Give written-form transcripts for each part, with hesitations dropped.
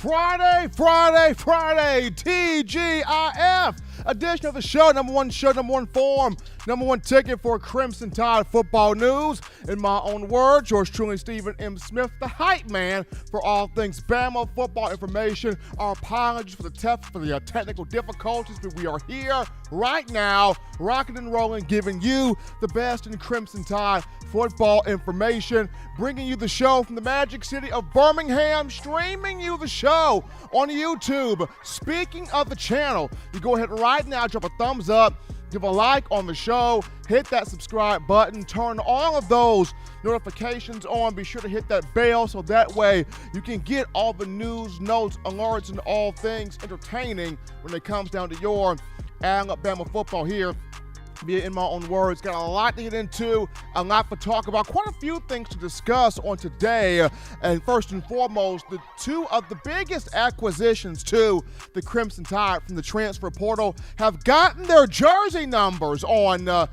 Friday, TGIF edition of the show, number one form, number one ticket for Crimson Tide football news. In my own words, yours truly, Stephen M. Smith, the hype man for all things Bama football information. Our apologies for the technical difficulties, but we are here right now, rocking and rolling, giving you the best in Crimson Tide football information, bringing you the show from the magic city of Birmingham, streaming you the show on YouTube. Speaking of the channel, you go ahead right now, drop a thumbs up, give a like on the show, hit that subscribe button, turn all of those notifications on, be sure to hit that bell so that way you can get all the news, notes, alerts, and all things entertaining when it comes down to your Alabama football here. In my own words, got a lot to get into, a lot to talk about, quite a few things to discuss on today. And first and foremost, the two of the biggest acquisitions to the Crimson Tide from the transfer portal have gotten their jersey numbers on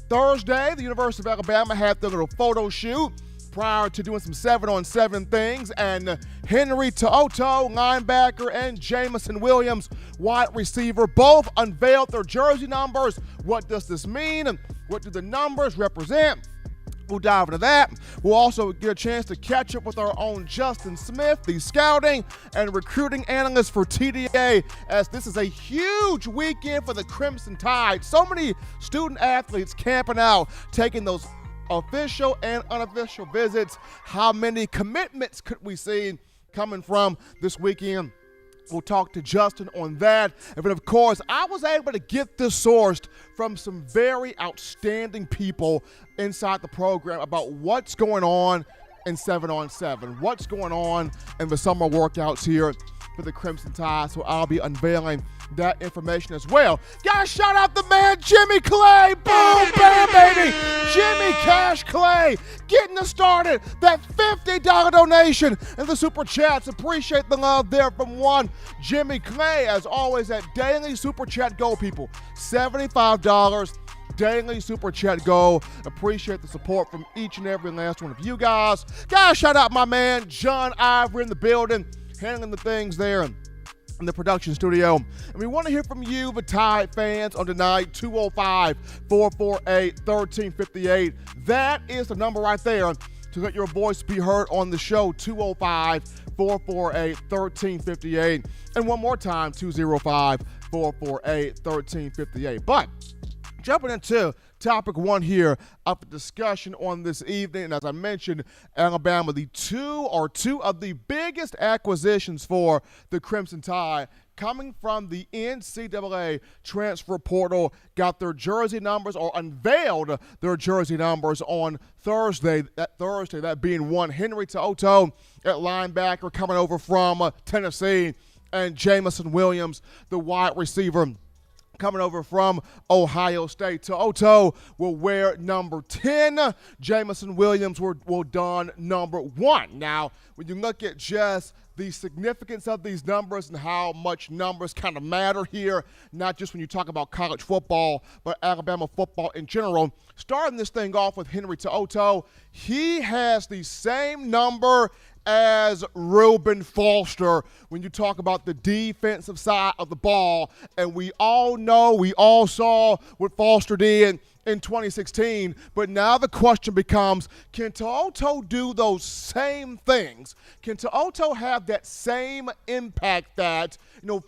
Thursday. The University of Alabama had their little photo shoot prior to doing some 7-on-7 things, and Henry To'oto'o, linebacker, and Jameson Williams, wide receiver, both unveiled their jersey numbers. What does this mean? What do the numbers represent? We'll dive into that. We'll also get a chance to catch up with our own Justin Smith, the scouting and recruiting analyst for TDA, as this is a huge weekend for the Crimson Tide. So many student athletes camping out, taking those official and unofficial visits. How many commitments could we see coming from this weekend? We'll talk to Justin on that. And then, of course, I was able to get this sourced from some very outstanding people inside the program about what's going on in 7-on-7, what's going on in the summer workouts here for the Crimson Tide. So I'll be unveiling that information as well. Guys, shout out the man Jimmy Clay. Boom, bam, baby. Jimmy Cash Clay getting us started. That $50 donation in the Super Chats. Appreciate the love there from one Jimmy Clay. As always, that daily Super Chat go, people. $75 daily Super Chat go. Appreciate the support from each and every last one of you guys. Guys, shout out my man John Ivory in the building, handling the things there in the production studio. And we want to hear from you, the Tide fans, on tonight. 205-448-1358. That is the number right there to let your voice be heard on the show. 205-448-1358. And one more time, 205-448-1358. But jumping into topic one here of the discussion on this evening, and as I mentioned, Alabama, two of the biggest acquisitions for the Crimson Tide coming from the NCAA transfer portal, got their jersey numbers or unveiled their jersey numbers on Thursday. That being one Henry To'oto'o at linebacker coming over from Tennessee, and Jameson Williams, the wide receiver, coming over from Ohio State. To'oto'o will wear number 10. Jameson Williams will don number 1. Now, when you look at just the significance of these numbers and how much numbers kind of matter here, not just when you talk about college football, but Alabama football in general, starting this thing off with Henry To'oto'o, he has the same number as Reuben Foster when you talk about the defensive side of the ball. And we all know, we all saw what Foster did in 2016, but now the question becomes, can To'oto'o do those same things? Can To'oto'o have that same impact that,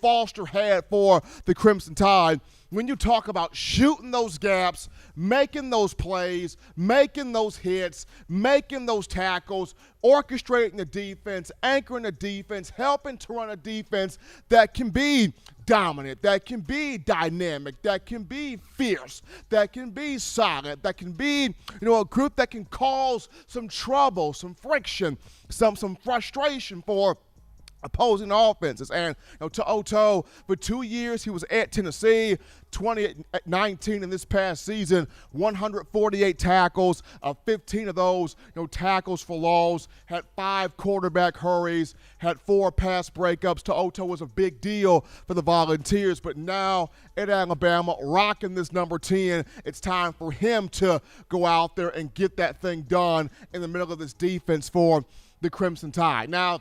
Foster had for the Crimson Tide? When you talk about shooting those gaps, making those plays, making those hits, making those tackles, orchestrating the defense, anchoring the defense, helping to run a defense that can be dominant, that can be dynamic, that can be fierce, that can be solid, that can be, a group that can cause some trouble, some friction, some frustration for opposing offenses. And To'oto'o, for 2 years he was at Tennessee, 2019 in this past season, 148 tackles, 15 of those tackles for loss, had 5 quarterback hurries, had 4 pass breakups. To'oto'o was a big deal for the Volunteers, but now at Alabama, rocking this number 10, it's time for him to go out there and get that thing done in the middle of this defense for the Crimson Tide. Now,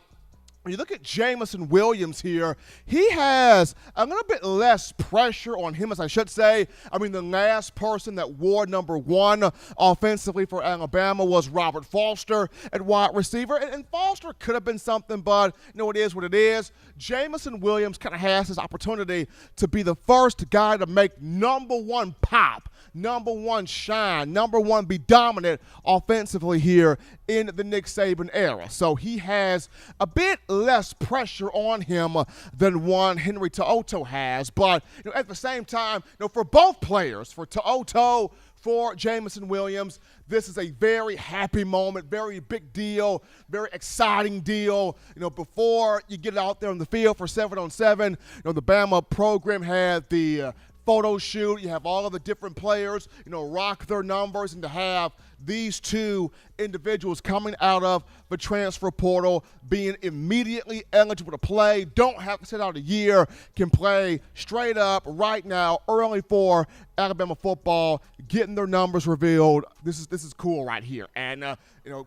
when you look at Jameson Williams here, he has a little bit less pressure on him, as I should say. I mean, the last person that wore number 1 offensively for Alabama was Robert Foster at wide receiver. And Foster could have been something, but, it is what it is. Jameson Williams kind of has his opportunity to be the first guy to make number 1 pop, number 1 shine, number 1 be dominant offensively here in the Nick Saban era. So he has a bit less pressure on him than one Henry To'oto'o has. But at the same time, for both players, for To'oto'o, for Jameson Williams, this is a very happy moment, very big deal, very exciting deal. Before you get out there on the field for 7-on-7, the Bama program had the photo shoot. You have all of the different players, rock their numbers, and to have these two individuals coming out of the transfer portal, being immediately eligible to play, don't have to sit out a year, can play straight up right now, early for Alabama football, getting their numbers revealed. This is cool right here. And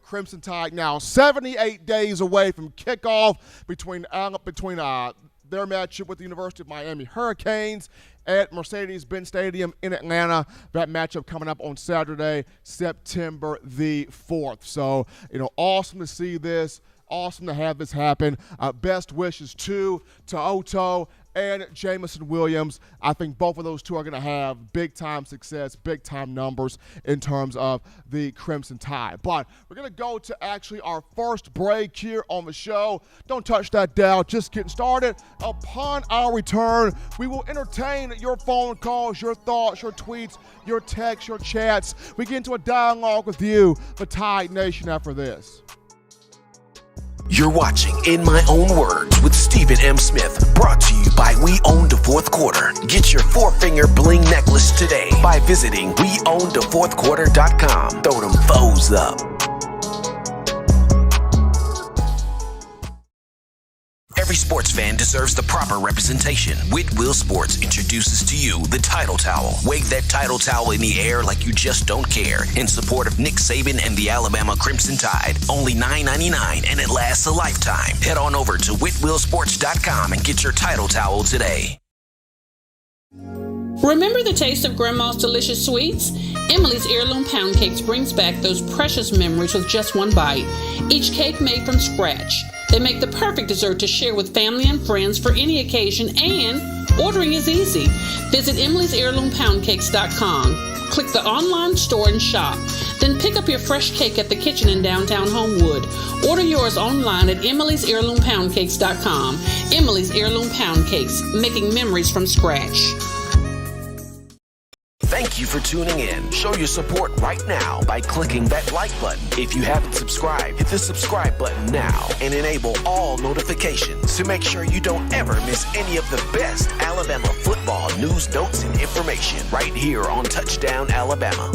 Crimson Tide now 78 days away from kickoff between their matchup with the University of Miami Hurricanes at Mercedes-Benz Stadium in Atlanta. That matchup coming up on Saturday, September the 4th. So, awesome to see this. Awesome to have this happen. Best wishes to To'oto'o and Jameson Williams. I think both of those two are going to have big-time success, big-time numbers in terms of the Crimson Tide. But we're going to go to actually our first break here on the show. Don't touch that dial. Just getting started. Upon our return, we will entertain your phone calls, your thoughts, your tweets, your texts, your chats. We get into a dialogue with you, the Tide Nation, after this. You're watching In My Own Words with Stephen M. Smith, brought to you by We Own the Fourth Quarter. Get your 4-finger bling necklace today by visiting weownthefourthquarter.com. Throw them foes up. Every sports fan deserves the proper representation. Whitwell Sports introduces to you the Title Towel. Wave that Title Towel in the air like you just don't care. In support of Nick Saban and the Alabama Crimson Tide. Only $9.99 and it lasts a lifetime. Head on over to whitwellsports.com and get your Title Towel today. Remember the taste of Grandma's delicious sweets? Emily's Heirloom Pound Cakes brings back those precious memories with just one bite. Each cake made from scratch. They make the perfect dessert to share with family and friends for any occasion, and ordering is easy. Visit emily'sheirloompoundcakes.com. Click the online store and shop. Then pick up your fresh cake at the kitchen in downtown Homewood. Order yours online at emily'sheirloompoundcakes.com. Emily's Heirloom Pound Cakes, making memories from scratch. Thank you for tuning in. Show your support right now by clicking that like button. If you haven't subscribed, hit the subscribe button now and enable all notifications to make sure you don't ever miss any of the best Alabama football news, notes, and information right here on Touchdown Alabama.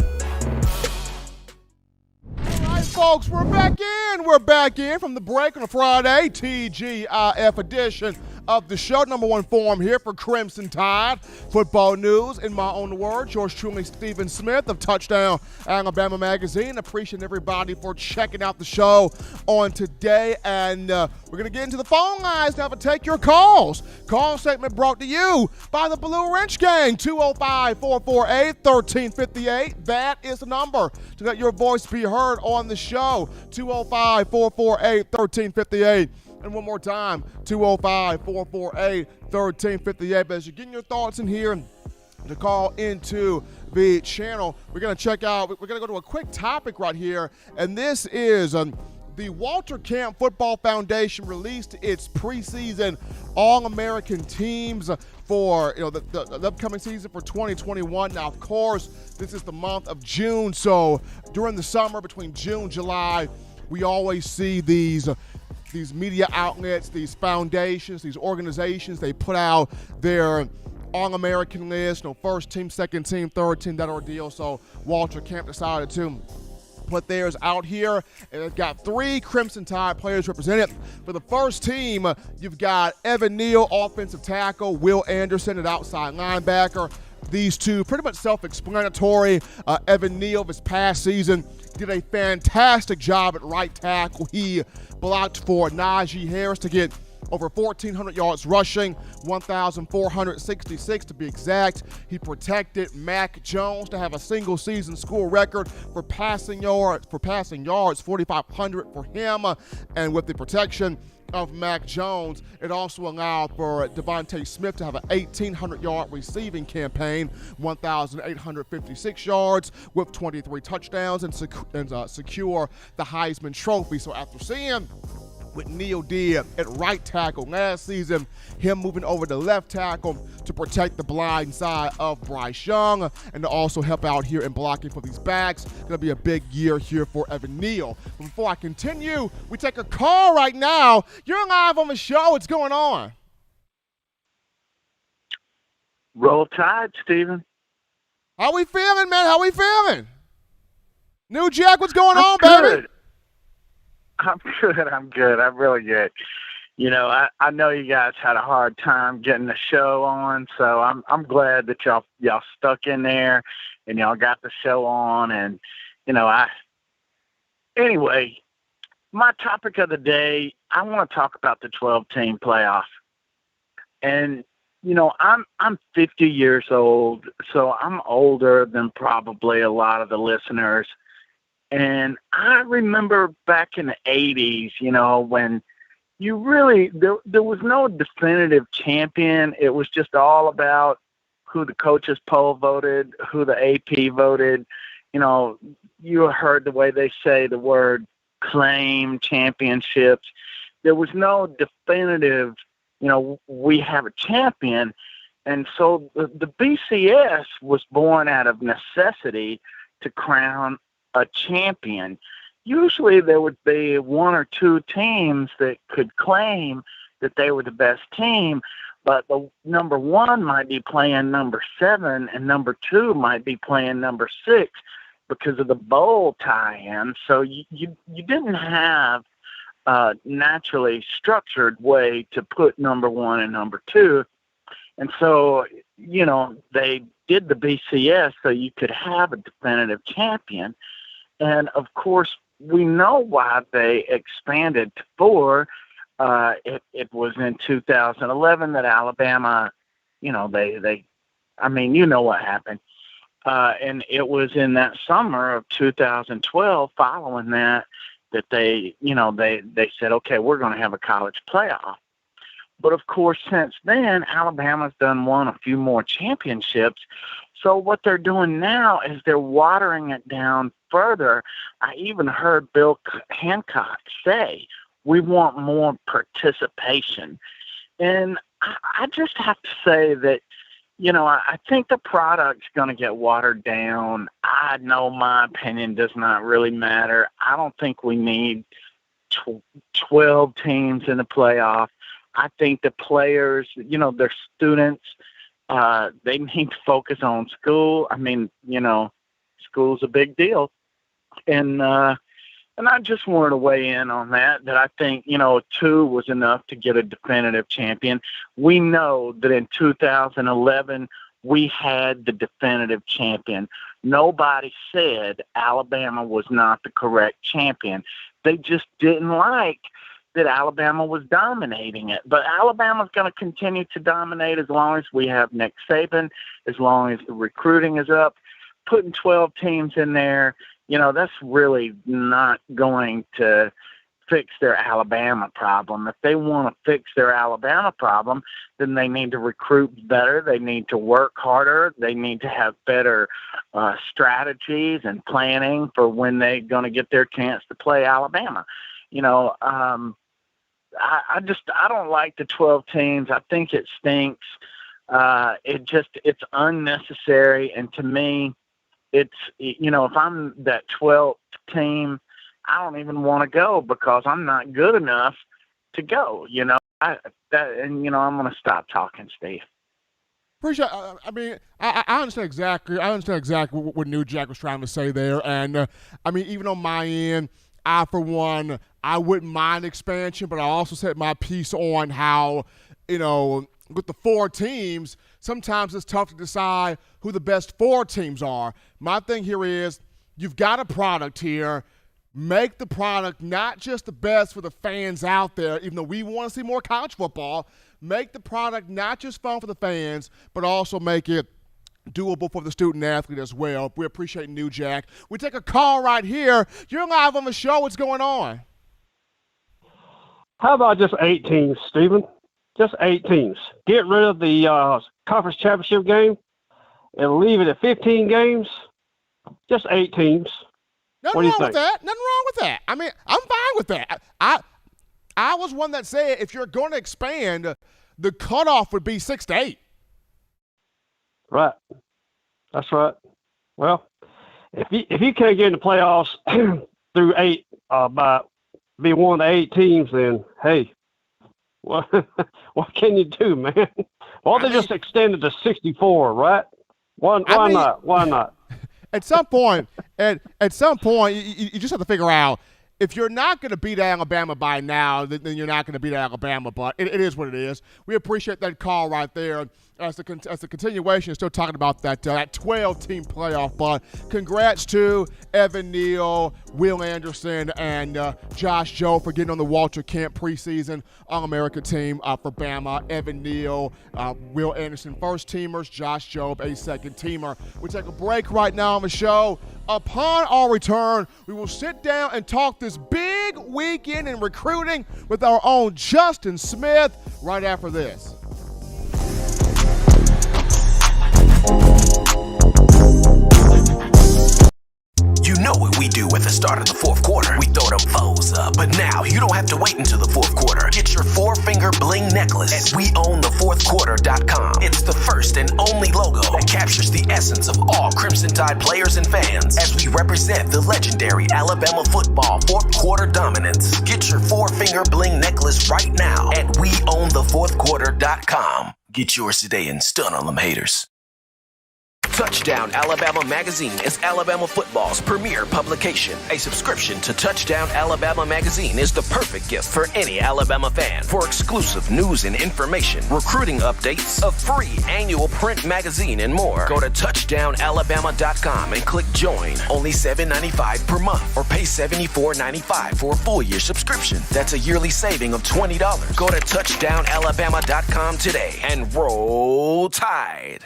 All right, folks, we're back in. We're back in from the break on a Friday, TGIF edition of the show. Number 1 forum here for Crimson Tide football news. In my own words, yours truly, Stephen Smith of Touchdown Alabama Magazine. Appreciate everybody for checking out the show on today. And we're going to get into the phone lines now to take your calls. Call segment brought to you by the Blue Wrench Gang, 205-448-1358. That is the number to let your voice be heard on the show, 205-448-1358. And one more time, 205-448-1358. But as you're getting your thoughts in here to call into the channel, we're going to go to a quick topic right here. And this is the Walter Camp Football Foundation released its preseason All-American teams for the upcoming season for 2021. Now, of course, this is the month of June. So during the summer, between June and July, we always see these media outlets, these foundations, these organizations, they put out their All-American list, first team, second team, third team, that ordeal. So Walter Camp decided to put theirs out here, and it's got 3 Crimson Tide players represented. For the first team, you've got Evan Neal, offensive tackle, Will Anderson at outside linebacker, these two, pretty much self-explanatory. Evan Neal this past season did a fantastic job at right tackle. He blocked for Najee Harris to get over 1,400 yards rushing, 1,466 to be exact. He protected Mac Jones to have a single season school record for passing yards, 4,500 for him. And with the protection of Mac Jones, it also allowed for Devontae Smith to have an 1,800-yard receiving campaign, 1,856 yards with 23 touchdowns, and secure the Heisman Trophy. So after seeing what Neal did at right tackle last season, him moving over to left tackle to protect the blind side of Bryce Young and to also help out here in blocking for these backs. Going to be a big year here for Evan Neal. Before I continue, we take a call right now. You're live on the show. What's going on? Roll Tide, Steven. How we feeling, man? How we feeling? New Jack, what's going on, good. baby? I'm good. I'm really good. You know, I know you guys had a hard time getting the show on, so I'm glad that y'all stuck in there and y'all got the show on. And anyway, my topic of the day, I want to talk about the 12-team playoff. And I'm 50 years old, so I'm older than probably a lot of the listeners. And I remember back in the 80s, when you really, there was no definitive champion. It was just all about who the coaches poll voted, who the AP voted. You heard the way they say the word claim championships. There was no definitive, we have a champion. And so the BCS was born out of necessity to crown a champion. Usually there would be one or two teams that could claim that they were the best team, but the number one might be playing number 7 and number 2 might be playing number 6 because of the bowl tie-in. So you didn't have a naturally structured way to put number 1 and number 2. And so, they did the BCS so you could have a definitive champion. And, of course, we know why they expanded to 4. It was in 2011 that Alabama, what happened. And it was in that summer of 2012 following that they said, okay, we're going to have a college playoff. But, of course, since then, Alabama's won a few more championships. So what they're doing now is they're watering it down further. I even heard Bill Hancock say, we want more participation. And I just have to say that, I think the product's going to get watered down. I know my opinion does not really matter. I don't think we need 12 teams in the playoff. I think the players, they're students. They need to focus on school. School's a big deal. And I just wanted to weigh in on that I think, 2 was enough to get a definitive champion. We know that in 2011, we had the definitive champion. Nobody said Alabama was not the correct champion. They just didn't like that Alabama was dominating it. But Alabama's going to continue to dominate as long as we have Nick Saban, as long as the recruiting is up. Putting 12 teams in there, that's really not going to fix their Alabama problem. If they want to fix their Alabama problem, then they need to recruit better. They need to work harder. They need to have better strategies and planning for when they're going to get their chance to play Alabama. I don't like the 12 teams. I think it stinks. It's unnecessary. And to me, it's, if I'm that 12th team, I don't even want to go because I'm not good enough to go, I'm going to stop talking, Steve. Appreciate. I understand exactly. What New Jack was trying to say there, and even on my end, for one, I wouldn't mind expansion, but I also said my piece on how, with the 4 teams, sometimes it's tough to decide who the best 4 teams are. My thing here is you've got a product here. Make the product not just the best for the fans out there, even though we want to see more college football. Make the product not just fun for the fans, but also make it doable for the student athlete as well. We appreciate New Jack. We take a call right here. You're live on the show. What's going on? How about just 8 teams, Stephen? Just 8 teams. Get rid of the conference championship game and leave it at 15 games. Just 8 teams. Nothing wrong with that. Nothing wrong with that. I mean, I'm fine with that. I was one that said if you're going to expand, the cutoff would be 6 to 8. Right. That's right. Well, if you can't get in the playoffs through 8 by being one of the 8 teams, then hey, what can you do, man? Well, they just extended to 64, right? Why not? Why not? At some point, you just have to figure out if you're not going to beat Alabama by now, then you're not going to beat Alabama. But it is what it is. We appreciate that call right there. As the continuation, still talking about that 12-team playoff. But congrats to Evan Neal, Will Anderson, and Josh Jobe for getting on the Walter Camp preseason All-American team for Bama. Evan Neal, Will Anderson, first-teamers. Josh Jobe, a second-teamer. We take a break right now on the show. Upon our return, we will sit down and talk this big weekend in recruiting with our own Justin Smith right after this. You know what we do at the start of the fourth quarter. We throw them foes up. But now you don't have to wait until the fourth quarter. Get your 4-finger bling necklace at WeOwnTheFourthQuarter.com. It's the first and only logo that captures the essence of all Crimson Tide players and fans as we represent the legendary Alabama football fourth quarter dominance. Get your 4-finger bling necklace right now at WeOwnTheFourthQuarter.com. Get yours today and stun on them haters. Touchdown Alabama Magazine is Alabama football's premier publication. A subscription to Touchdown Alabama Magazine is the perfect gift for any Alabama fan. For exclusive news and information, recruiting updates, a free annual print magazine, and more, go to touchdownalabama.com and click join. Only $7.95 per month or pay $74.95 for a full-year subscription. That's a yearly saving of $20. Go to touchdownalabama.com today and roll Tide.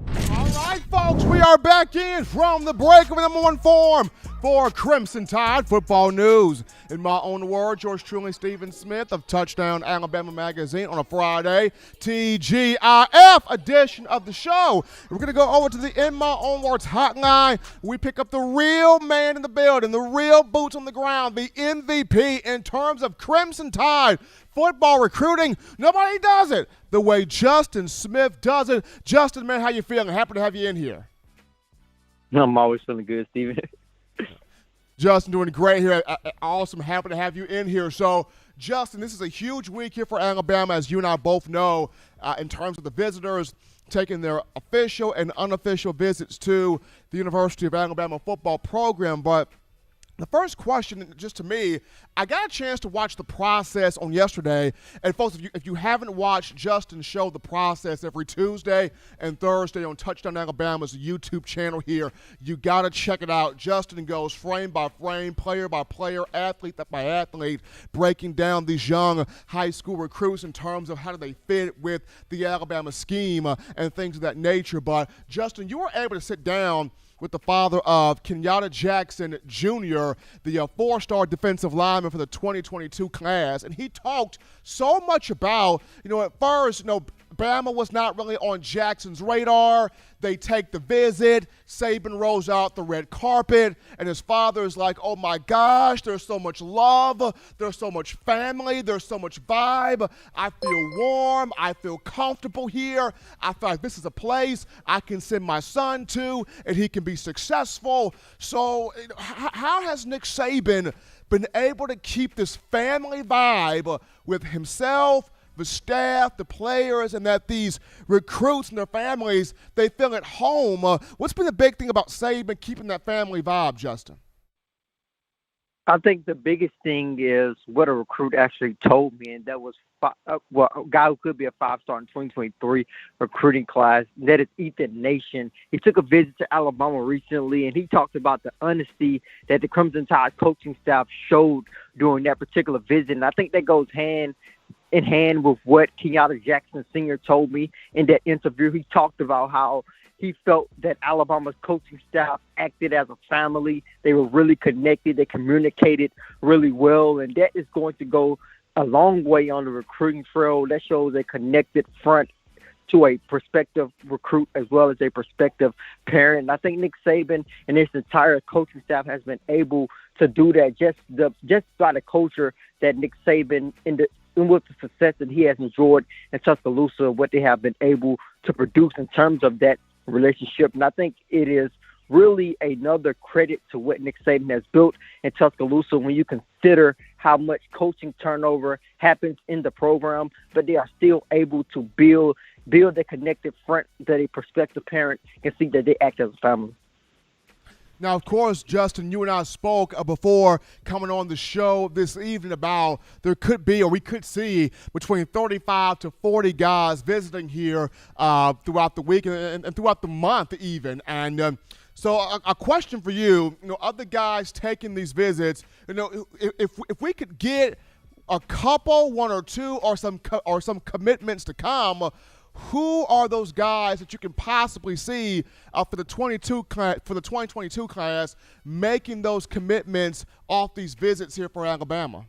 All right, folks, we are back in from the break of the number one form for Crimson Tide football news. In my own words, yours truly, Stephen Smith of Touchdown Alabama Magazine on a Friday, TGIF edition of the show. We're going to go over to the In My Own Words hotline. We pick up the real man in the building, the real boots on the ground, the MVP in terms of Crimson Tide football recruiting. Nobody does it the way Justin Smith does it. Justin, man, how you feeling? Happy to have you in here. I'm always feeling good, Steven. Justin, doing great here. Awesome. Happy to have you in here. So, Justin, this is a huge week here for Alabama, as you and I both know, in terms of the visitors taking their official and unofficial visits to the University of Alabama football program. But the first question, just to me, I got a chance to watch the process on yesterday. And, folks, if you haven't watched Justin show the process every Tuesday and Thursday on Touchdown Alabama's YouTube channel here, you got to check it out. Justin goes frame by frame, player by player, athlete by athlete, breaking down these young high school recruits in terms of how do they fit with the Alabama scheme and things of that nature. But, Justin, you were able to sit down with the father of Kenyatta Jackson Jr., the 4-star defensive lineman for the 2022 class. And he talked so much about, at first, Bama was not really on Jackson's radar. They take the visit. Saban rolls out the red carpet, and his father is like, oh, my gosh, there's so much love. There's so much family. There's so much vibe. I feel warm. I feel comfortable here. I feel like this is a place I can send my son to, and he can be successful. So how has Nick Saban been able to keep this family vibe with himself, the staff, the players, and that these recruits and their families, they feel at home? What's been the big thing about Saban keeping that family vibe, Justin? I think the biggest thing is what a recruit actually told me, and that was a guy who could be a five-star in 2023 recruiting class. That is Ethan Nation. He took a visit to Alabama recently, and he talked about the honesty that the Crimson Tide coaching staff showed during that particular visit. And I think that goes hand in hand with what Kenyatta Jackson Sr. told me in that interview. He talked about how he felt that Alabama's coaching staff acted as a family. They were really connected. They communicated really well, and that is going to go a long way on the recruiting trail. That shows a connected front to a prospective recruit as well as a prospective parent. And I think Nick Saban and his entire coaching staff has been able to do that just by the culture that Nick Saban and with the success that he has enjoyed in Tuscaloosa, what they have been able to produce in terms of that relationship. And I think it is really another credit to what Nick Saban has built in Tuscaloosa when you consider how much coaching turnover happens in the program, but they are still able to build a connected front that a prospective parent can see that they act as a family. Now, of course, Justin, you and I spoke before coming on the show this evening about there could be, or we could see, between 35 to 40 guys visiting here throughout the week and throughout the month even. And so a question for you, other guys taking these visits, if we could get a couple, one or two, or some commitments to come, who are those guys that you can possibly see for the 2022 class making those commitments off these visits here for Alabama?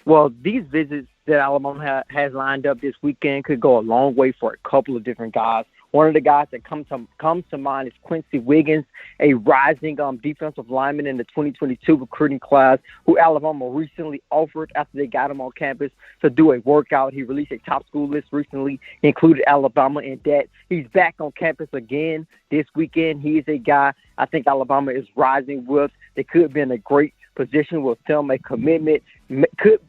Well, these visits that Alabama has lined up this weekend could go a long way for a couple of different guys. One of the guys that comes to mind is Quincy Wiggins, a rising defensive lineman in the 2022 recruiting class who Alabama recently offered after they got him on campus to do a workout. He released a top school list recently, included Alabama in that. He's back on campus again this weekend. He is a guy I think Alabama is rising with. They could be in a great position with him. A commitment could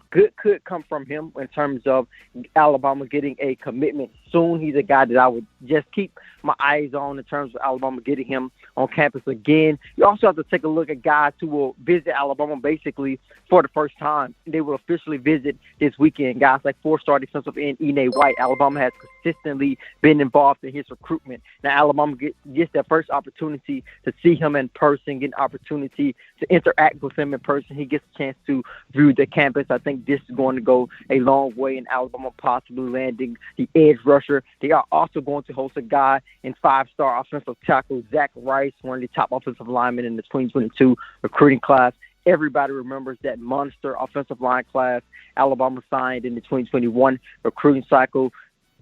come from him in terms of Alabama getting a commitment soon. He's a guy that I would just keep my eyes on in terms of Alabama getting him on campus again. You also have to take a look at guys who will visit Alabama basically for the first time. They will officially visit this weekend. Guys like four-star defensive end Ine White. Alabama has consistently been involved in his recruitment. Now Alabama gets that first opportunity to see him in person, get an opportunity to interact with him in person. He gets a chance to view the campus. I think this is going to go a long way in Alabama possibly landing the edge rusher. They are also going to host a guy in five-star offensive tackle Zach Rice, one of the top offensive linemen in the 2022 recruiting class. Everybody remembers that monster offensive line class Alabama signed in the 2021 recruiting cycle.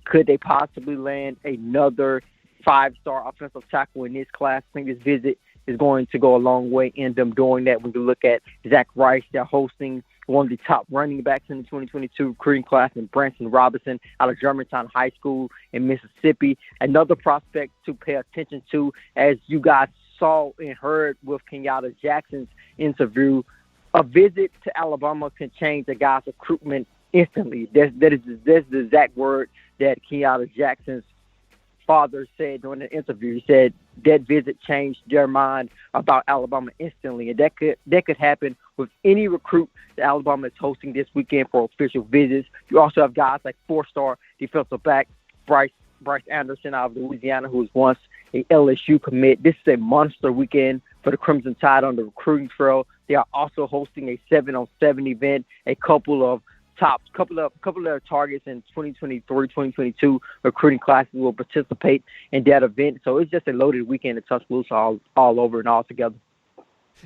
Could they possibly land another five-star offensive tackle in this class? I think this visit is going to go a long way in them doing that. When you look at Zach Rice, they're hosting one of the top running backs in the 2022 recruiting class in Branson Robinson out of Germantown High School in Mississippi. Another prospect to pay attention to, as you guys saw and heard with Kenyatta Jackson's interview, a visit to Alabama can change a guy's recruitment instantly. That's the exact word that Kenyatta Jackson's father said during the interview. He said that visit changed their mind about Alabama instantly, and that could happen with any recruit that Alabama is hosting this weekend for official visits. You also have guys like four-star defensive back Bryce Anderson out of Louisiana, who was once a LSU commit. This is a monster weekend for the Crimson Tide on the recruiting trail. They are also hosting a 7-on-7 event. A couple of their targets in 2023, 2022 recruiting classes will participate in that event. So it's just a loaded weekend at Tuscaloosa all over and all together.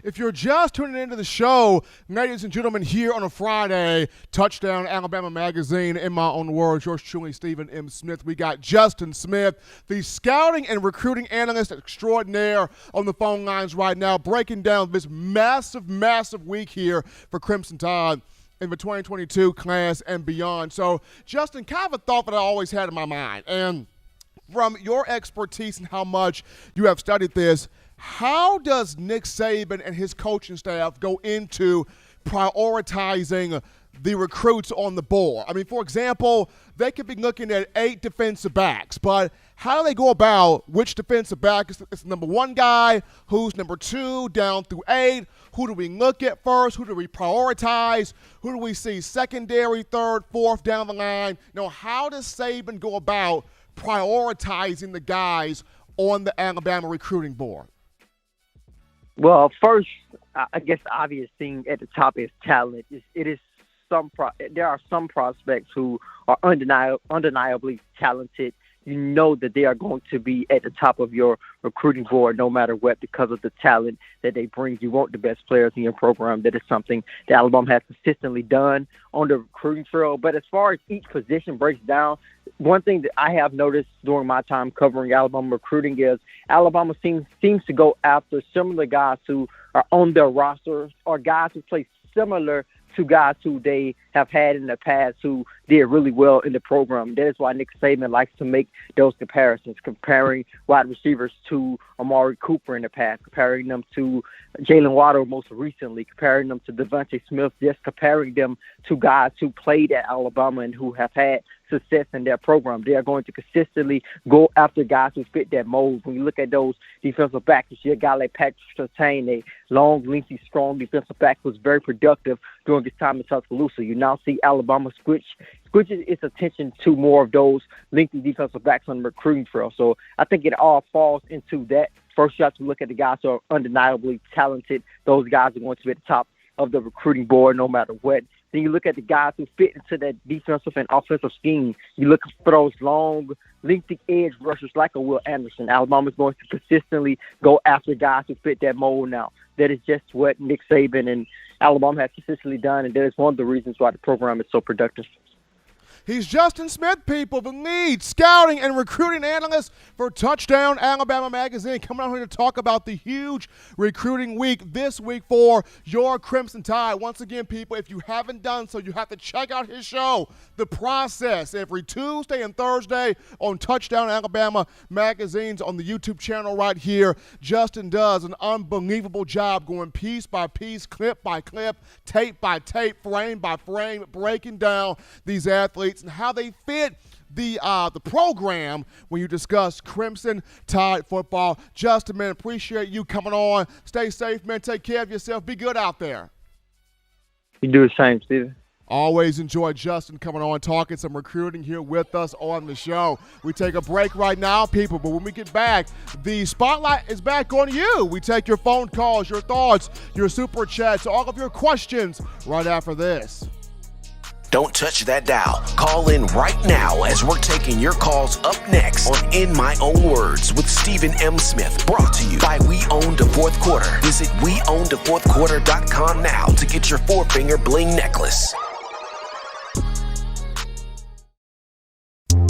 If you're just tuning into the show, ladies and gentlemen, here on a Friday, Touchdown Alabama Magazine, in my own words, yours truly, Stephen M. Smith. We got Justin Smith, the scouting and recruiting analyst extraordinaire, on the phone lines right now, breaking down this massive, massive week here for Crimson Tide in the 2022 class and beyond. So, Justin, kind of a thought that I always had in my mind, and from your expertise and how much you have studied this, how does Nick Saban and his coaching staff go into prioritizing the recruits on the board? I mean, for example, they could be looking at 8 defensive backs, but how do they go about which defensive back is the number one guy, who's number 2, down through 8? Who do we look at first? Who do we prioritize? Who do we see secondary, 3rd, 4th down the line? How does Saban go about prioritizing the guys on the Alabama recruiting board? Well, first, I guess the obvious thing at the top is talent. There are some prospects who are undeniably talented. You know that they are going to be at the top of your recruiting board no matter what because of the talent that they bring. You want the best players in your program. That is something that Alabama has consistently done on the recruiting trail. But as far as each position breaks down, one thing that I have noticed during my time covering Alabama recruiting is Alabama seems to go after similar guys who are on their roster or guys who play similar to guys who they have had in the past who did really well in the program. That is why Nick Saban likes to make those comparisons, comparing wide receivers to Amari Cooper in the past, comparing them to Jalen Waddle most recently, comparing them to Devontae Smith, just comparing them to guys who played at Alabama and who have had success in their program. They are going to consistently go after guys who fit that mold. When you look at those defensive backs, you see a guy like Patrick Surtain, a long, lengthy, strong defensive back who was very productive during his time in Tuscaloosa. You now see Alabama switches its attention to more of those lengthy defensive backs on the recruiting trail. So I think it all falls into that. First, you have to look at the guys who are undeniably talented. Those guys are going to be at the top of the recruiting board no matter what. Then you look at the guys who fit into that defensive and offensive scheme. You look for those long, lengthy edge rushers like a Will Anderson. Alabama's going to consistently go after guys who fit that mold now. That is just what Nick Saban and Alabama have consistently done, and that is one of the reasons why the program is so productive. He's Justin Smith, people, the lead scouting and recruiting analyst for Touchdown Alabama Magazine, coming out here to talk about the huge recruiting week this week for your Crimson Tide. Once again, people, if you haven't done so, you have to check out his show, The Process, every Tuesday and Thursday on Touchdown Alabama Magazines on the YouTube channel right here. Justin does an unbelievable job going piece by piece, clip by clip, tape by tape, frame by frame, breaking down these athletes and how they fit the program when you discuss Crimson Tide football. Justin, man, appreciate you coming on. Stay safe, man. Take care of yourself. Be good out there. You do the same, Steven. Always enjoy Justin coming on, talking some recruiting here with us on the show. We take a break right now, people, but when we get back, the spotlight is back on you. We take your phone calls, your thoughts, your super chats, all of your questions right after this. Don't touch that dial. Call in right now as we're taking your calls up next on In My Own Words with Stephen M. Smith. Brought to you by We Own the Fourth Quarter. Visit WeOwnTheFourthQuarter.com now to get your 4-finger bling necklace.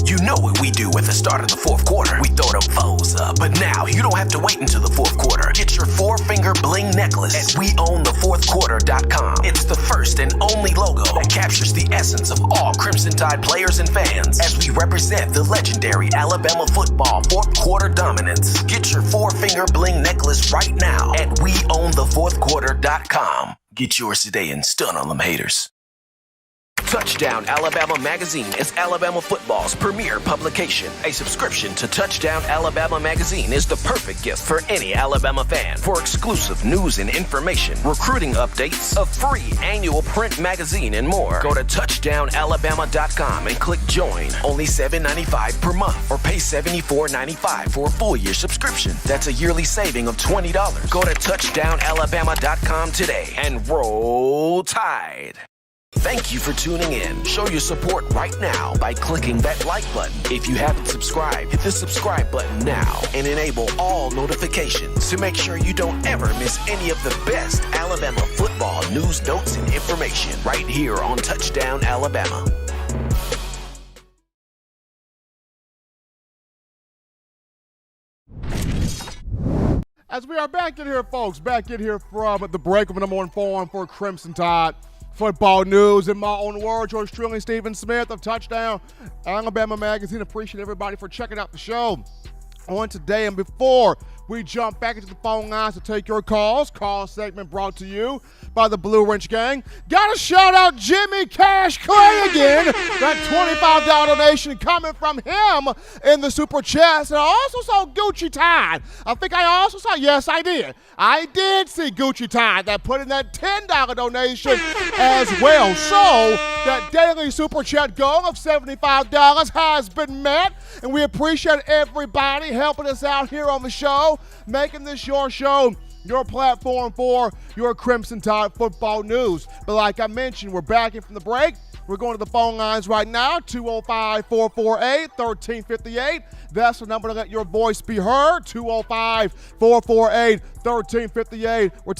You know what we do at the start of the fourth quarter. We throw them foes up. But now you don't have to wait until the fourth quarter. Get your 4-finger bling necklace at WeOwnTheFourthQuarter.com. It's the first and only logo that captures the essence of all Crimson Tide players and fans as we represent the legendary Alabama football fourth quarter dominance. Get your 4-finger bling necklace right now at WeOwnTheFourthQuarter.com. Get yours today and stun on them haters. Touchdown Alabama Magazine is Alabama football's premier publication. A subscription to Touchdown Alabama Magazine is the perfect gift for any Alabama fan. For exclusive news and information, recruiting updates, a free annual print magazine, and more, go to touchdownalabama.com and click join. Only $7.95 per month or pay $74.95 for a full year subscription. That's a yearly saving of $20. Go to touchdownalabama.com today and roll Tide. Thank you for tuning in. Show your support right now by clicking that like button. If you haven't subscribed, hit the subscribe button now and enable all notifications to make sure you don't ever miss any of the best Alabama football news, notes, and information right here on Touchdown Alabama. As we are back in here, folks, back in here from the break of number one forum for Crimson Tide football news. In my own words, yours truly, Stephen Smith of Touchdown Alabama Magazine. Appreciate everybody for checking out the show on today. And before we jump back into the phone lines to take your calls. Call segment brought to you by the Blue Wrench Gang. Got to shout out Jimmy Cash Clay again. That $25 donation coming from him in the Super Chats. And I also saw Gucci Tide. I think I also saw, yes, I did. I did see Gucci Tide that put in that $10 donation as well. So that daily Super Chat goal of $75 has been met. And we appreciate everybody helping us out here on the show, making this your show, your platform for your Crimson Tide football news. But like I mentioned, we're back in from the break. We're going to the phone lines right now, 205-448-1358. That's the number to let your voice be heard, 205-448-1358. We're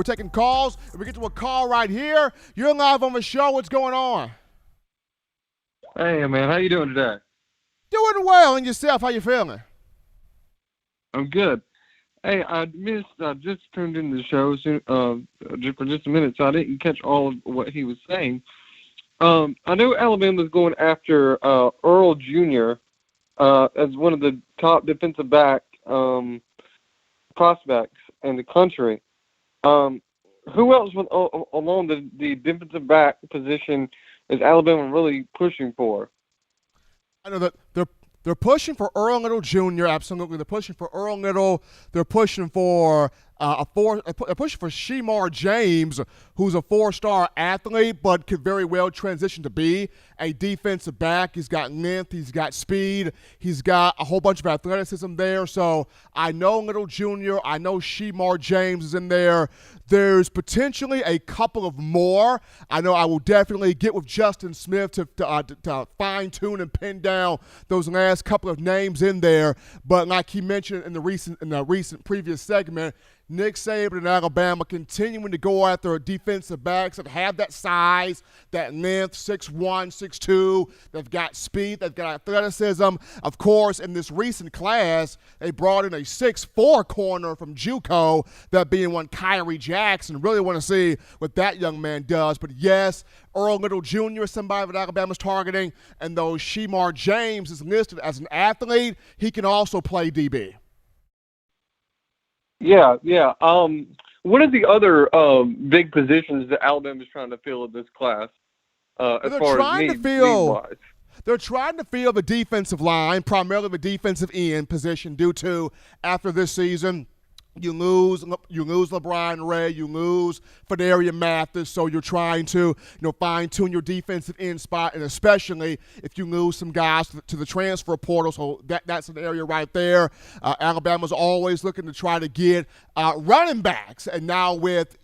taking calls. If we get to a call right here, you're live on the show. What's going on? Hey, man. How you doing today? Doing well. And yourself, how you feeling? I'm good. Hey, I just tuned into the show for just a minute, so I didn't catch all of what he was saying. I know Alabama was going after Earl Jr. As one of the top defensive back prospects in the country. Who else along the defensive back position is Alabama really pushing for? I know that they're pushing for Earl Little Jr. Absolutely, they're pushing for Earl Little. They're pushing for Shemar James, who's a 4-star athlete, but could very well transition to be a defensive back. He's got length, he's got speed, he's got a whole bunch of athleticism there. So I know Little Jr., I know Shemar James is in there. There's potentially a couple of more. I know I will definitely get with Justin Smith to fine-tune and pin down those last couple of names in there. But like he mentioned in the recent previous segment, Nick Saban and Alabama continuing to go after defensive backs that have that size, that length, 6'1", 6'2". They've got speed. They've got athleticism. Of course, in this recent class, they brought in a 6'4" corner from JUCO, that being one Kyrie Jackson. Really want to see what that young man does. But yes, Earl Little Jr. is somebody that Alabama's targeting, and though Shemar James is listed as an athlete, he can also play DB. Yeah. What are the other big positions that Alabama's trying to fill in this class? They're trying to fill the defensive line, primarily the defensive end position, due to after this season, you lose LeBron Ray, you lose Fedarian Mathis, so you're trying to fine-tune your defensive end spot, and especially if you lose some guys to the transfer portal, so that's an area right there. Alabama's always looking to try to get running backs, and now with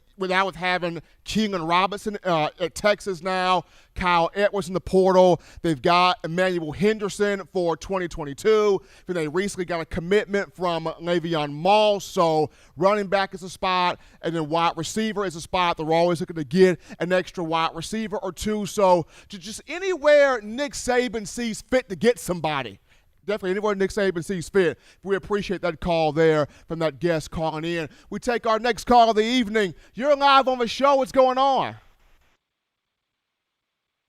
having Keelan Robinson at Texas now, Kyle Edwards in the portal. They've got Emmanuel Henderson for 2022. And they recently got a commitment from Le'Veon Moss. So running back is a spot, and then wide receiver is a spot. They're always looking to get an extra wide receiver or two. So just anywhere Nick Saban sees fit to get somebody. Definitely anywhere Nick Saban sees fit. We appreciate that call there from that guest calling in. We take our next call of the evening. You're live on the show. What's going on?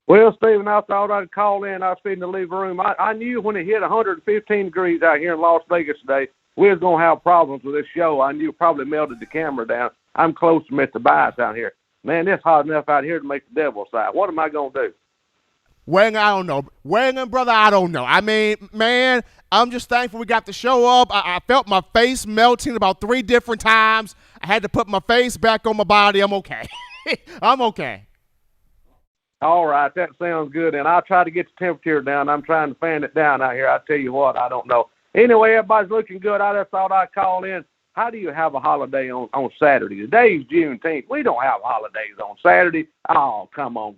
Well, Stephen, I thought I'd call in. I was in the living room. I knew when it hit 115 degrees out here in Las Vegas today, we was going to have problems with this show. I knew it probably melted the camera down. I'm close to Mr. Bias out here. Man, it's hot enough out here to make the devil sigh. What am I going to do? Weighing, I don't know. Weighing, brother, I don't know. I mean, man, I'm just thankful we got the show up. I felt my face melting about 3 different times. I had to put my face back on my body. I'm okay. I'm okay. All right, that sounds good. And I'll try to get the temperature down. I'm trying to fan it down out here. I tell you what, I don't know. Anyway, everybody's looking good. I just thought I'd call in. How do you have a holiday on Saturday? Today's Juneteenth. We don't have holidays on Saturday. Oh, come on.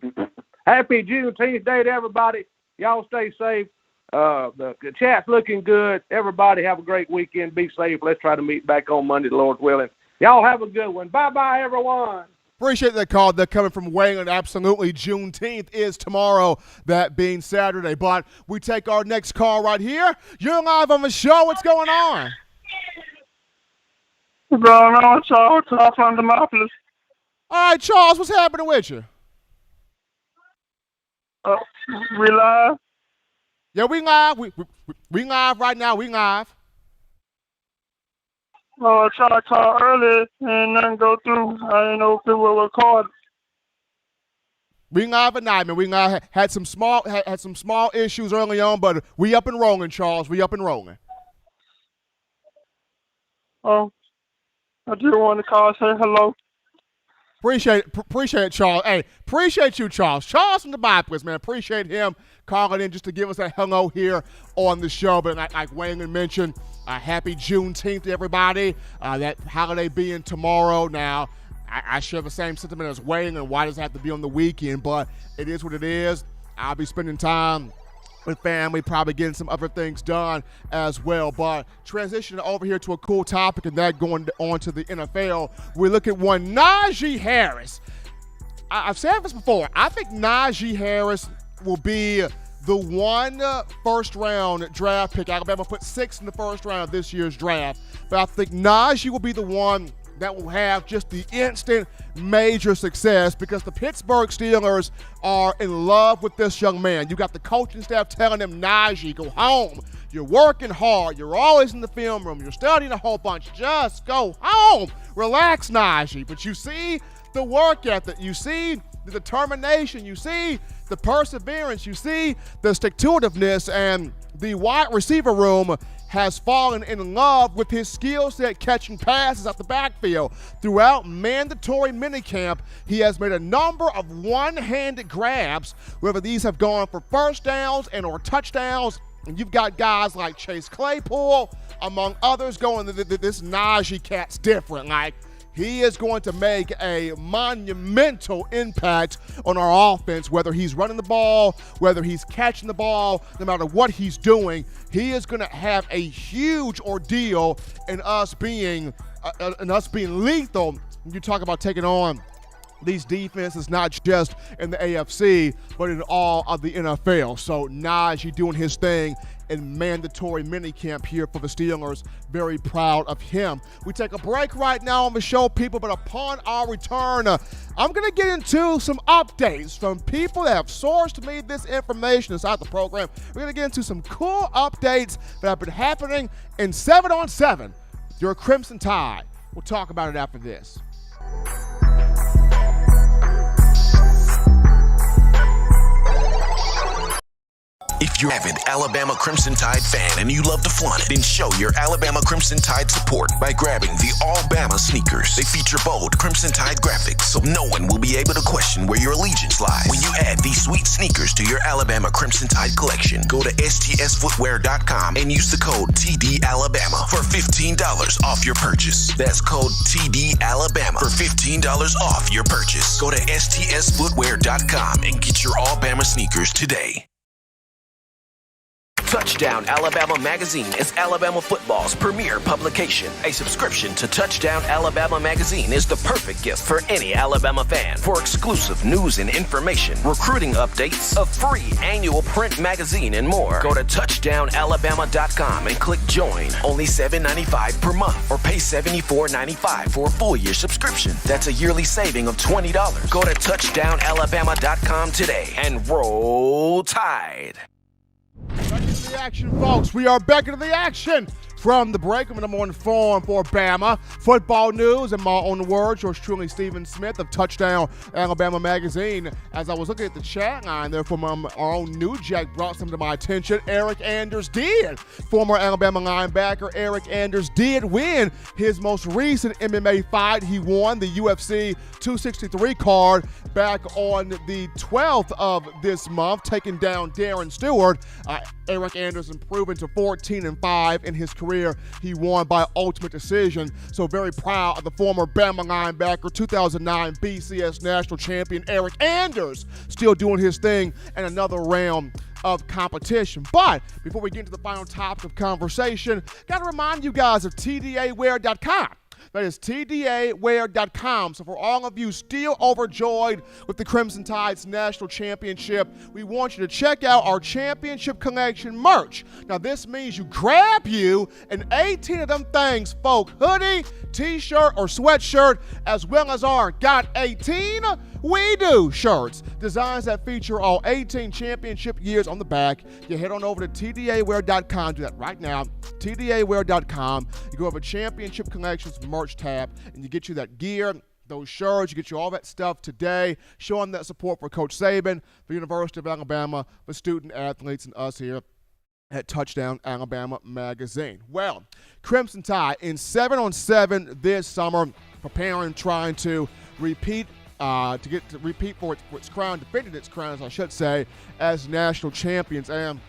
Happy Juneteenth Day to everybody. Y'all stay safe. The chat's looking good. Everybody have a great weekend. Be safe. Let's try to meet back on Monday, the Lord's willing. Y'all have a good one. Bye-bye, everyone. Appreciate that call. They're coming from Wayland. Absolutely. Juneteenth is tomorrow, that being Saturday. But we take our next call right here. You're live on the show. What's going on? What's going on, Charles? Charles from Demopolis. All right, Charles, what's happening with you? We live? Yeah, we live. We live right now. We live. I tried to call earlier and nothing go through. I didn't know if it was recorded. We live at night, man. We live, had some small issues early on, but we up and rolling, Charles. We up and rolling. Oh, I just wanted to call and say hello. Appreciate it, Charles. Hey, appreciate you, Charles. Charles from the Bipers, man. Appreciate him calling in just to give us a hello here on the show. But like Wayne mentioned, happy Juneteenth to everybody. That holiday being tomorrow. Now, I share the same sentiment as Wayne, and why does it have to be on the weekend? But it is what it is. I'll be spending time with family, probably getting some other things done as well. But transitioning over here to a cool topic, and that going on to the NFL, we look at one Najee Harris. I've said this before. I think Najee Harris will be the one first-round draft pick. Alabama put 6 in the first round of this year's draft. But I think Najee will be the one that will have just the instant major success because the Pittsburgh Steelers are in love with this young man. You got the coaching staff telling him, Najee, go home. You're working hard. You're always in the film room. You're studying a whole bunch. Just go home. Relax, Najee. But you see the work ethic. You see the determination. You see the perseverance. You see the stick-to-itiveness, and the wide receiver room has fallen in love with his skill set catching passes out the backfield. Throughout mandatory minicamp, he has made a number of one-handed grabs, whether these have gone for first downs and or touchdowns. And you've got guys like Chase Claypool, among others, going, this Najee cat's different. Like, he is going to make a monumental impact on our offense, whether he's running the ball, whether he's catching the ball, no matter what he's doing. He is going to have a huge ordeal in us being lethal. You talk about taking on these defenses, not just in the AFC, but in all of the NFL. So Najee doing his thing in mandatory minicamp here for the Steelers. Very proud of him. We take a break right now on the show, people, but upon our return, I'm going to get into some updates from people that have sourced me this information inside the program. We're going to get into some cool updates that have been happening in 7-on-7. Your Crimson Tide. We'll talk about it after this. If you're an avid Alabama Crimson Tide fan and you love to flaunt it, then show your Alabama Crimson Tide support by grabbing the All-Bama sneakers. They feature bold Crimson Tide graphics, so no one will be able to question where your allegiance lies. When you add these sweet sneakers to your Alabama Crimson Tide collection, go to stsfootwear.com and use the code TDAlabama for $15 off your purchase. That's code TDAlabama for $15 off your purchase. Go to stsfootwear.com and get your All-Bama sneakers today. Touchdown Alabama Magazine is Alabama football's premier publication. A subscription to Touchdown Alabama Magazine is the perfect gift for any Alabama fan. For exclusive news and information, recruiting updates, a free annual print magazine, and more, go to touchdownalabama.com and click join. Only $7.95 per month, or pay $74.95 for a full year subscription. That's a yearly saving of $20. Go to touchdownalabama.com today and roll Tide. Back into the action, folks. We are back into the action from the break. I'm on form for Bama football news and my own words. Yours truly, Stephen Smith of Touchdown Alabama Magazine. As I was looking at the chat line there from our own New Jack, brought some to my attention. Eric Anders did. Former Alabama linebacker Eric Anders did win his most recent MMA fight. He won the UFC 263 card back on the 12th of this month, taking down Darren Stewart. Eric Anders improving to 14-5 in his career. He won by ultimate decision. So very proud of the former Bama linebacker, 2009 BCS national champion Eric Anders, still doing his thing in another round of competition. But before we get into the final topic of conversation, got to remind you guys of TDAwear.com. That is TDAwear.com. So for all of you still overjoyed with the Crimson Tide's national championship, we want you to check out our championship collection merch. Now this means you grab you an 18 of them things, folk, hoodie, t-shirt, or sweatshirt, as well as our Got 18 We Do shirts. Designs that feature all 18 championship years on the back. You head on over to tdawear.com. Do that right now. tdawear.com. You go over Championship Collections merch tab, and you get you that gear, those shirts, you get you all that stuff today, showing that support for Coach Saban, the University of Alabama, the student athletes, and us here at Touchdown Alabama Magazine. Well, Crimson Tide in 7-on-7 this summer, preparing, trying to repeat for its crown, defended its crowns, I should say, as national champions. And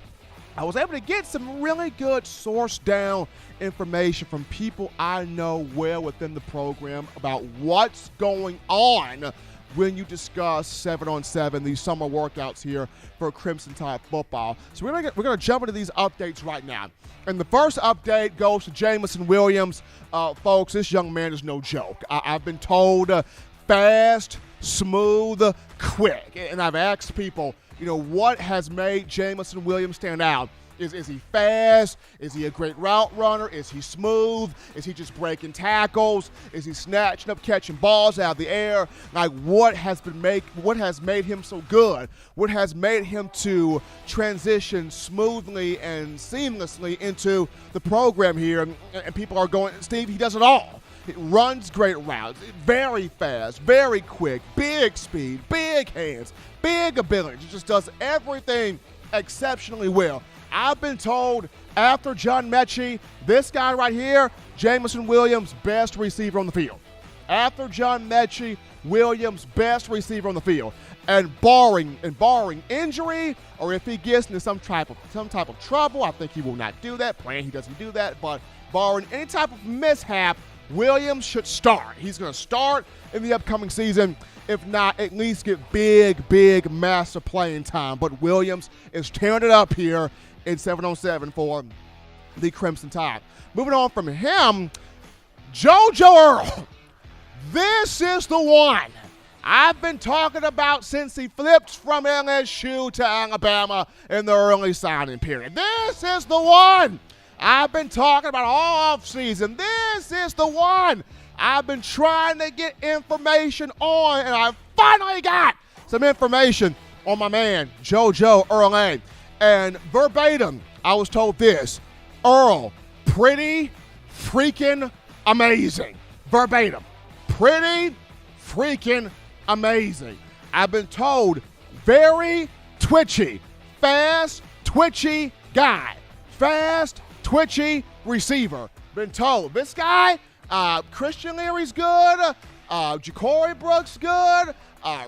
I was able to get some really good sourced down information from people I know well within the program about what's going on when you discuss 7-on-7, these summer workouts here for Crimson Tide football. So we're gonna jump into these updates right now. And the first update goes to Jameson Williams. Folks, this young man is no joke. I've been told fast, smooth, quick. And I've asked people, what has made Jameson Williams stand out? Is he fast? Is he a great route runner? Is he smooth? Is he just breaking tackles? Is he snatching up, catching balls out of the air? Like, what has made him so good? What has made him to transition smoothly and seamlessly into the program here? And people are going, Steve, he does it all. He runs great routes, very fast, very quick, big speed, big hands, big ability. He just does everything exceptionally well. I've been told after John Mechie, this guy right here, Jameson Williams, best receiver on the field. After John Mechie, Williams, best receiver on the field. And barring injury, or if he gets into some type of trouble, I think he will not do that. Praying he doesn't do that, but barring any type of mishap, Williams should start. He's going to start in the upcoming season. If not, at least get big, massive playing time. But Williams is tearing it up here in 7-on-7 for the Crimson Tide. Moving on from him, JoJo Earle. This is the one I've been talking about since he flipped from LSU to Alabama in the early signing period. This is the one I've been talking about all offseason. This is the one I've been trying to get information on, and I finally got some information on my man, JoJo Earle. And verbatim, I was told this: Earle, pretty freaking amazing. Verbatim, pretty freaking amazing. I've been told very twitchy, fast, twitchy guy, fast, twitchy receiver. Been told this guy, Christian Leary's good, Ja'Cory Brooks good,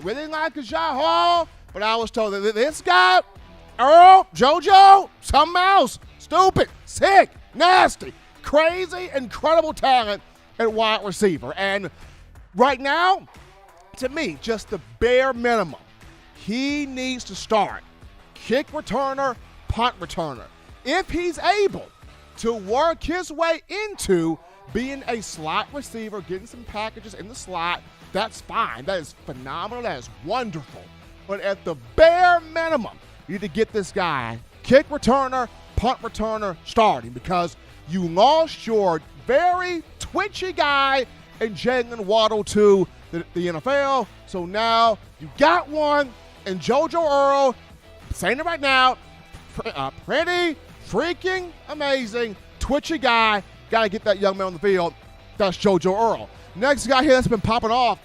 really like Kajah Hall, but I was told that this guy, Earle, JoJo, something else, stupid, sick, nasty, crazy, incredible talent at wide receiver. And right now, to me, just the bare minimum, he needs to start kick returner, punt returner. If he's able to work his way into being a slot receiver, getting some packages in the slot, that's fine. That is phenomenal. That is wonderful. But at the bare minimum, you need to get this guy, kick returner, punt returner, starting, because you lost your very twitchy guy in Jalen Waddle to the NFL. So now you got one in JoJo Earle. I'm saying it right now, pretty freaking amazing, twitchy guy. Got to get that young man on the field. That's JoJo Earle. Next guy here that's been popping off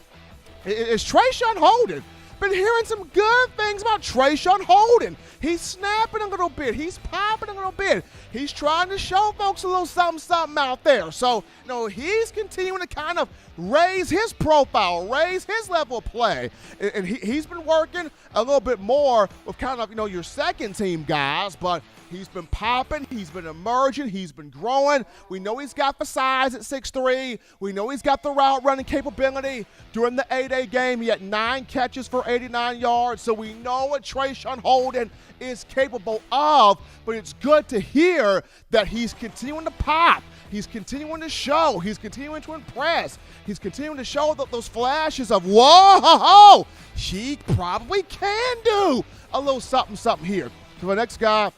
is Trayshawn Holden. Been hearing some good things about Trayshawn Holden. He's snapping a little bit. He's popping a little bit. He's trying to show folks a little something out there. So, he's continuing to kind of raise his profile, raise his level of play. And he's been working a little bit more with kind of, your second team guys, but he's been popping, he's been emerging, he's been growing. We know he's got the size at 6'3". We know he's got the route running capability. During the 8A game, he had 9 catches for 89 yards. So we know what Trayshawn Holden is capable of, but it's good to hear that he's continuing to pop. He's continuing to show. He's continuing to impress. He's continuing to show those flashes of, whoa, he probably can do a little something here. So the next guy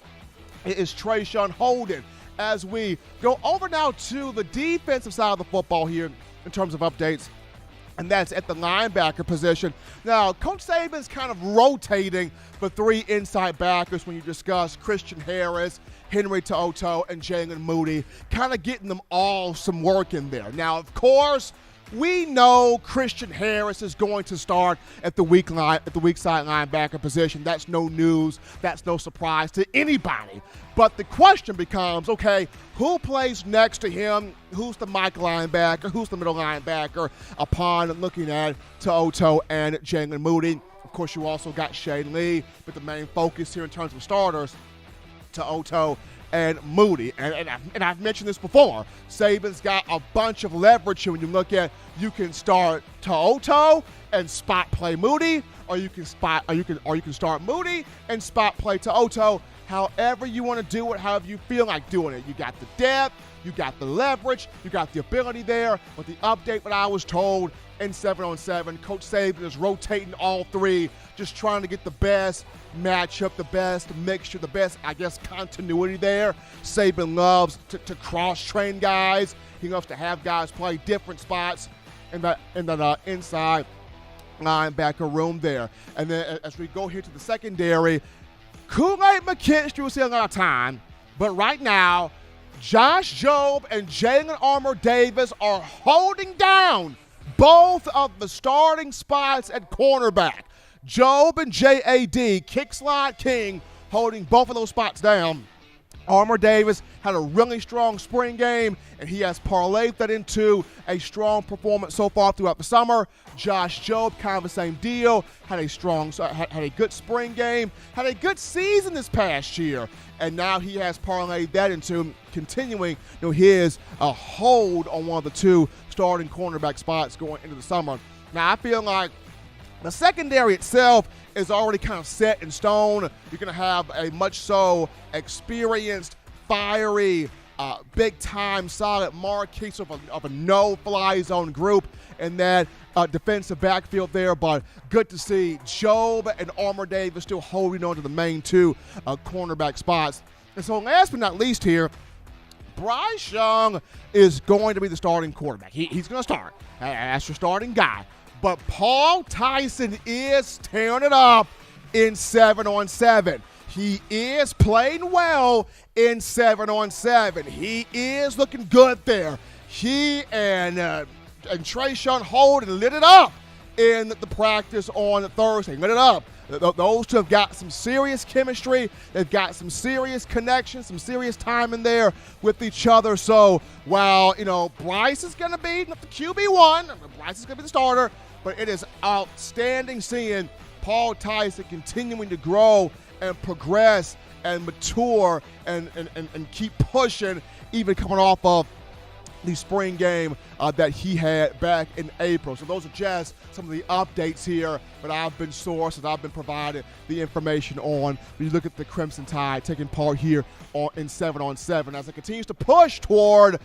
is Trayshawn Holden. As we go over now to the defensive side of the football here in terms of updates, and that's at the linebacker position. Now, Coach Saban's kind of rotating the 3 inside backers when you discuss Christian Harris, Henry To'oto'o, and Jalen Moody, kind of getting them all some work in there. Now, of course, we know Christian Harris is going to start at the weak side linebacker position. That's no news. That's no surprise to anybody. But the question becomes, okay, who plays next to him? Who's the Mike linebacker? Who's the middle linebacker upon looking at To'oto'o and Jalen Moody? Of course, you also got Shane Lee, but the main focus here in terms of starters, To'oto'o and Moody. And I've mentioned this before. Saban's got a bunch of leverage here when you look at, you can start To'oto'o and spot play Moody, or you can start Moody and spot play To'oto'o. However you want to do it, however you feel like doing it. You got the depth, you got the leverage, you got the ability there. With the update that I was told in 7-on-7, Coach Saban is rotating all 3, just trying to get the best matchup, the best mixture, the best, I guess, continuity there. Saban loves to cross-train guys. He loves to have guys play different spots in that inside linebacker room there. And then as we go here to the secondary, Kool-Aid McKinstry will see a lot of time, but right now, Josh Jobe and Jalen Armour-Davis are holding down both of the starting spots at cornerback. Jobe and J.A.D., kick slide king, holding both of those spots down. Armour-Davis had a really strong spring game, and he has parlayed that into a strong performance so far throughout the summer. Josh Jobe, kind of the same deal, had a good spring game, had a good season this past year, and now he has parlayed that into continuing his hold on one of the 2 starting cornerback spots going into the summer. Now, I feel like the secondary itself is already kind of set in stone. You're going to have a much so experienced, fiery, big-time, solid marquee of a no-fly zone group in that defensive backfield there. But good to see Jobe and Armour-Davis still holding on to the main 2 cornerback spots. And so last but not least here, Bryce Young is going to be the starting quarterback. He's going to start as your starting guy. But Paul Tyson is tearing it up in 7-on-7. He is playing well in 7-on-7. He is looking good there. He and Trayshawn Holden lit it up in the practice on Thursday. Lit it up. Those 2 have got some serious chemistry. They've got some serious connection, some serious time in there with each other. So while, Bryce is going to be the QB1, Bryce is going to be the starter, but it is outstanding seeing Paul Tyson continuing to grow and progress and mature and keep pushing, even coming off of the spring game that he had back in April. So those are just some of the updates here that I've been sourced and I've been provided the information on. When you look at the Crimson Tide taking part here in 7-on-7 as it continues to push toward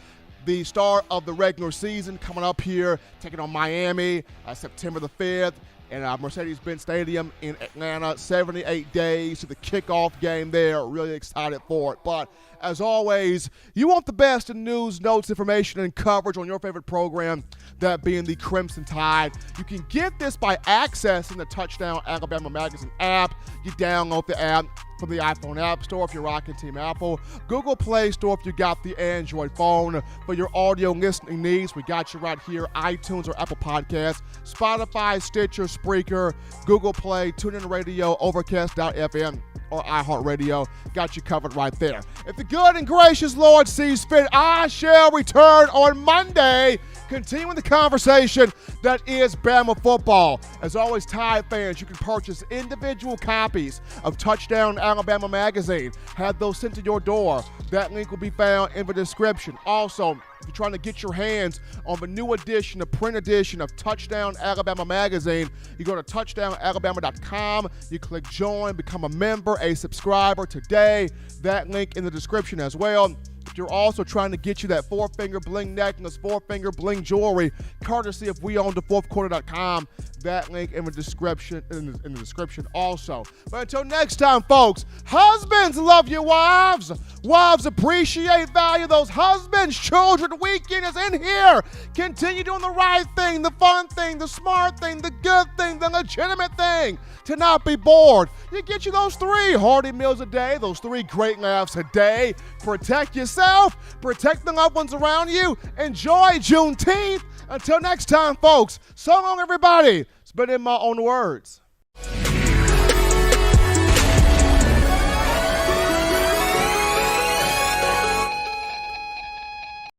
the start of the regular season coming up here, taking on Miami September the 5th and Mercedes-Benz Stadium in Atlanta. 78 days to the kickoff game there. Really excited for it. But as always, you want the best in news, notes, information, and coverage on your favorite program, that being the Crimson Tide. You can get this by accessing the Touchdown Alabama Magazine app. You download the app from the iPhone App Store if you're rocking Team Apple, Google Play Store if you got the Android phone. For your audio listening needs, we got you right here, iTunes or Apple Podcasts, Spotify, Stitcher, Spreaker, Google Play, TuneIn Radio, Overcast.fm, or iHeartRadio. Got you covered right there. If the good and gracious Lord sees fit, I shall return on Monday, continuing the conversation that is Bama football. As always, Tide fans, you can purchase individual copies of Touchdown Alabama Magazine. Have those sent to your door. That link will be found in the description. Also, if you're trying to get your hands on the new edition, the print edition of Touchdown Alabama Magazine, you go to touchdownalabama.com, you click join, become a member, a subscriber today. That link in the description as well. If you're also trying to get you that 4-finger bling necklace, 4-finger bling jewelry, courtesy of WeOwnTheFourthQuarter.com, that link in the description also. But until next time, folks, husbands, love your wives Wives appreciate, value those husbands. Children weekend is in here. Continue doing the right thing, the fun thing, the smart thing, the good thing, the legitimate thing. To not be bored. You get you those 3 hearty meals a day, those 3 great laughs a day. Protect yourself. Protect the loved ones around you. Enjoy Juneteenth. Until next time, folks. So long, everybody. It's been in my own words.